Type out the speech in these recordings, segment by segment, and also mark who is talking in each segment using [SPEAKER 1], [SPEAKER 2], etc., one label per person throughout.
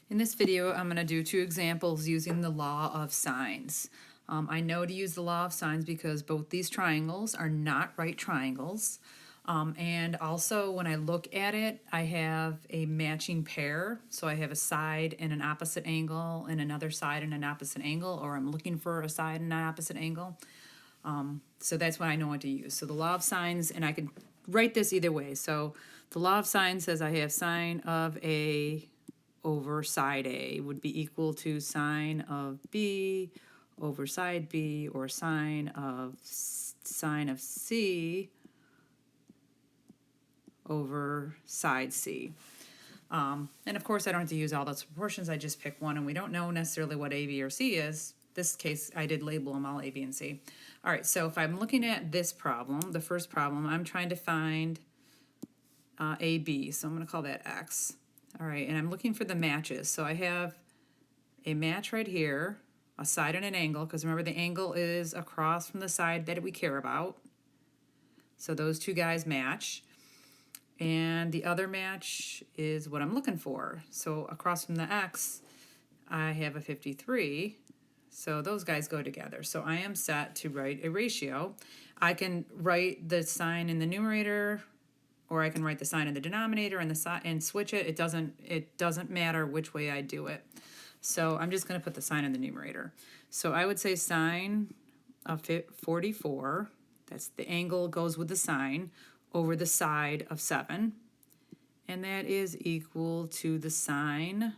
[SPEAKER 1] In this video, I'm going to do two examples using the law of sines. I know to use the law of sines because both these triangles are not right triangles. And also when I look at it, I have a matching pair. So I have a side and an opposite angle and another side and an opposite angle, or I'm looking for a side and an opposite angle. So that's when I know what to use. So the law of sines, and I can write this either way. So the law of sines says I have sine of A over side A would be equal to sine of B over side B, or sine of C over side C. And of course I don't have to use all those proportions, I just pick one, and we don't know necessarily what A, B, or C is. This case I did label them all A, B, and C. All right, so if I'm looking at this problem, the first problem, I'm trying to find AB, so I'm going to call that X. All right, and I'm looking for the matches. So I have a match right here, a side and an angle, because remember the angle is across from the side that we care about. So those two guys match. And the other match is what I'm looking for. So across from the X, I have a 53. So those guys go together. So I am set to write a ratio. I can write the sign in the numerator, or I can write the sign in the denominator and switch it. It doesn't matter which way I do it. So I'm just going to put the sign in the numerator. So I would say sine of 44, that's the angle goes with the sine, over the side of 7. And that is equal to the sine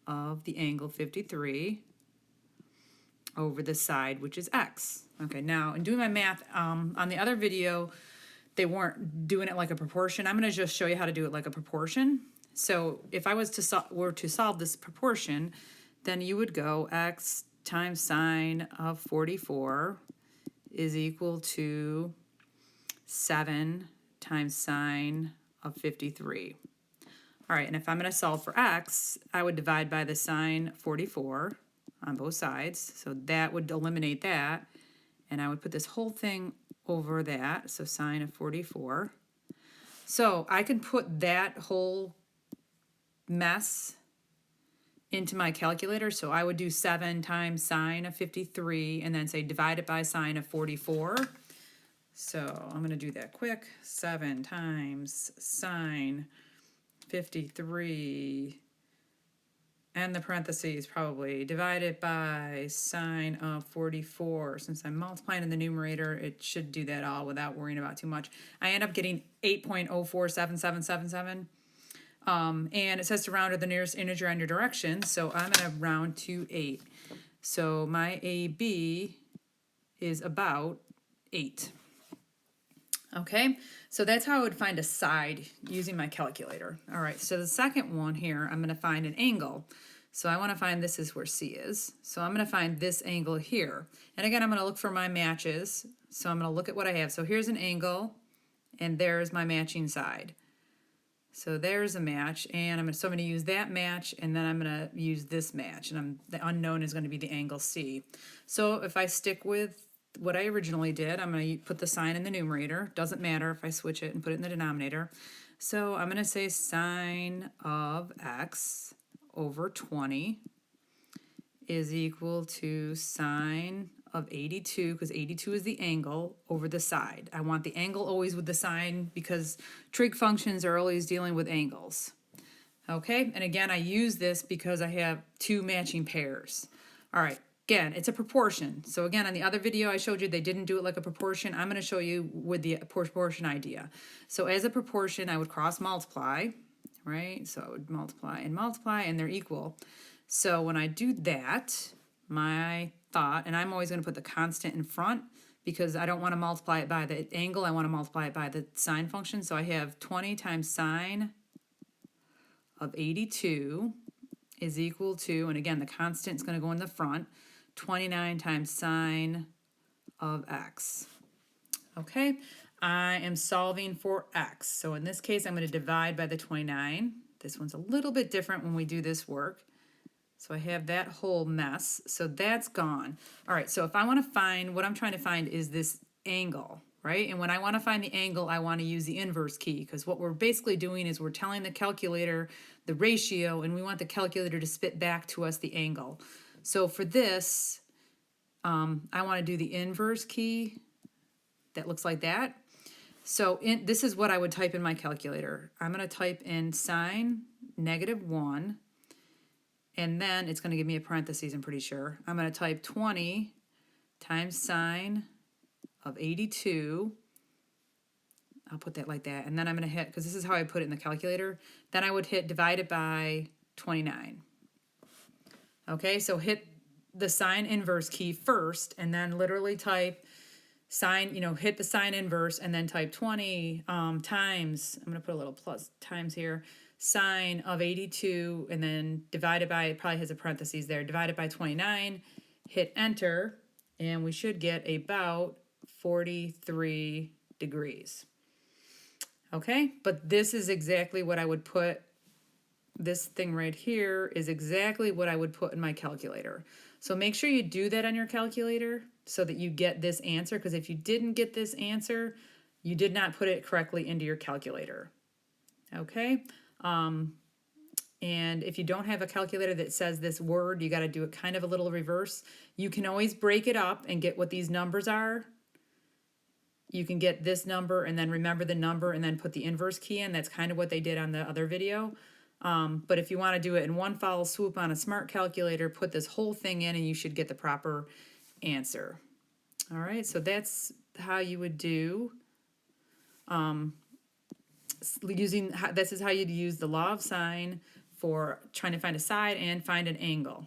[SPEAKER 1] of the angle 53 over the side, which is X. Okay, now in doing my math, on the other video, they weren't doing it like a proportion. I'm going to just show you how to do it like a proportion. So if I was to solve this proportion, then you would go X times sine of 44 is equal to 7 times sine of 53. All right, and if I'm going to solve for X, I would divide by the sine 44 on both sides. So that would eliminate that. And I would put this whole thing over that, so sine of 44. So I can put that whole mess into my calculator. So I would do 7 times sine of 53 and then say divide it by sine of 44. So I'm going to do that quick. 7 times sine 53, and the parentheses probably, divided by sine of 44. Since I'm multiplying in the numerator, it should do that all without worrying about too much. I end up getting 8.047777. And it says to round to the nearest integer on your direction, so I'm going to round to 8. So my AB is about 8. Okay, so that's how I would find a side using my calculator. All right, so the second one here, I'm going to find an angle. So I want to find, this is where C is. So I'm going to find this angle here. And again, I'm going to look for my matches. So I'm going to look at what I have. So here's an angle, and there's my matching side. So there's a match, and I'm going to use that match, and then I'm going to use this match, and the unknown is going to be the angle C. So if I stick with what I originally did, I'm going to put the sign in the numerator. Doesn't matter if I switch it and put it in the denominator. So I'm going to say sine of X over 20 is equal to sine of 82, because 82 is the angle, over the side. I want the angle always with the sign because trig functions are always dealing with angles. Okay, and again, I use this because I have two matching pairs. All right, again, it's a proportion. So again, on the other video I showed you they didn't do it like a proportion. I'm going to show you with the proportion idea. So as a proportion, I would cross multiply, right? So I would multiply, and they're equal. So when I do that, my thought, and I'm always going to put the constant in front because I don't want to multiply it by the angle, I want to multiply it by the sine function. So I have 20 times sine of 82 is equal to, and again, the constant is going to go in the front, 29 times sine of X. Okay, I am solving for X. So in this case, I'm going to divide by the 29. This one's a little bit different when we do this work. So I have that whole mess. So that's gone. All right, so if I want to find, what I'm trying to find is this angle, right? And when I want to find the angle, I want to use the inverse key, because what we're basically doing is we're telling the calculator the ratio, and we want the calculator to spit back to us the angle. So for this, I want to do the inverse key that looks like that. So this is what I would type in my calculator. I'm going to type in sine -1, and then it's going to give me a parentheses, I'm pretty sure. I'm going to type 20 times sine of 82. I'll put that like that. And then I'm going to hit, because this is how I put it in the calculator, then I would hit divided by 29. Okay, so hit the sine inverse key first, and then literally type sine, hit the sine inverse, and then type 20 times, I'm going to put a little plus times here, sine of 82, and then divided by, it probably has a parentheses there, divided by 29, hit enter, and we should get about 43 degrees. Okay, but this is exactly what I would put, this thing right here is exactly what I would put in my calculator. So make sure you do that on your calculator so that you get this answer, because if you didn't get this answer, you did not put it correctly into your calculator. Okay, and if you don't have a calculator that says this word, you got to do it kind of a little reverse. You can always break it up and get what these numbers are. You can get this number and then remember the number and then put the inverse key in. That's kind of what they did on the other video. But if you want to do it in one foul swoop on a smart calculator, put this whole thing in and you should get the proper answer. All right, so that's how you would do this is how you'd use the law of sine for trying to find a side and find an angle.